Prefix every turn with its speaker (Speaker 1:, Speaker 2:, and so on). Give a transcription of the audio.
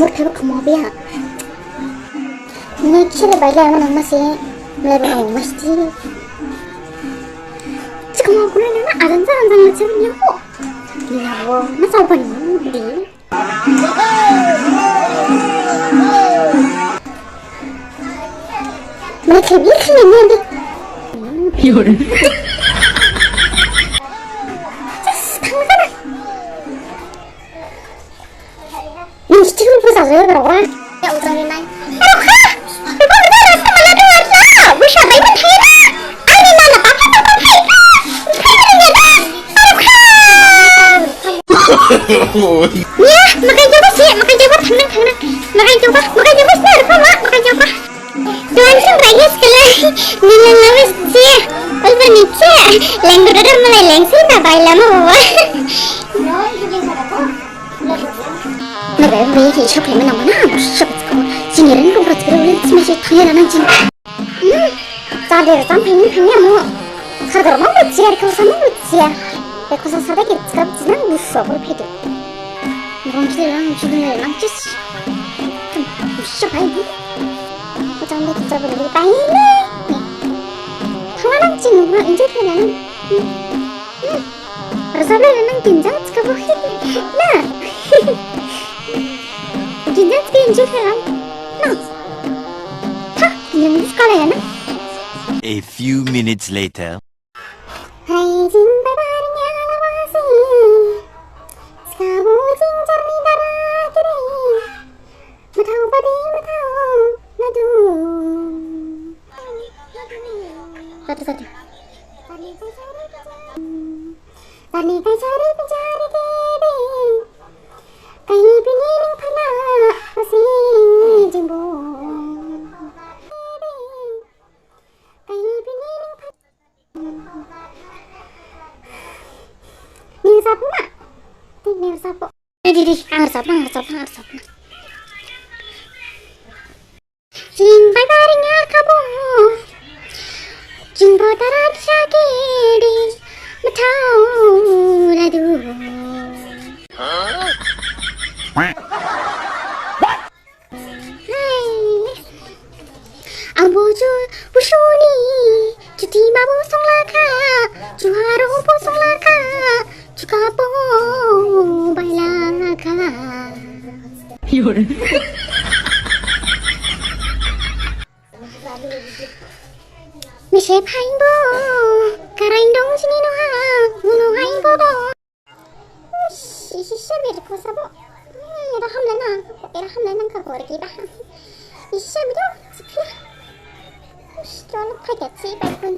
Speaker 1: umur tahu kamu apa ya? Ini kira baiklah orang masih melakukan mesti. Jika mau pulang nana ada orang macam ni aku. Ya, masa apa ni? Mereka bikin ini ada. Yaudah. Mesti lu bisa saya berapa? Ya udah ni. Lakha, Rupama Raoshringma lakha, busu baiba thaolai. Ani mana pakai pakai baiba. Lakha. Ya, makan coba sih, makan coba tenang. Makan coba sih Rupama, makan coba. Langsung lagi sekali. Nilai lawis sih. Ulber niche, lenggur dadar mulai lengsi tak baiklah mau. Mereka ini siapa yang mana? Siapa sekarang? Siniran kau berat kerja masih tanya nana jin. Sadar sampai ini tanya mau. Sadar mau berciar kau sama berciar. Kau sadar kita sekarang jinak busu berpedu. Mungkin orang juga nancis. Siapa ini? Kau jangan kita berdua ini. Tangan jin orang injek nana. Rasalah nana kinjat sekarang. Nah. Kinjat kinjat kan? Nah, tak kinjat sekali ya, nah.
Speaker 2: A few minutes later.
Speaker 1: Hai cinta barunya lawasi, sekarang cinta di darah kiri, matau padi matau nadu. Satu. Tani kai cari pencari kiri. Kahi pining pala masih jimbo. Kahi pining pala. Nih sapu nak? Nih sapu. Di, harus sapu. Jimbo taringnya kamu. Jimbo tarat sakidi. Matau ladu. Busu ni cuti babu song lakha, juharo po song lakha, juga po baiba lakha. Yaudah. Mishe paimbo, karain dong sini noha, unu haimbo do. Sisir ko sabo. Eraham lana ka korgi ba. Sisir do. Jangan pakai sih, baik pun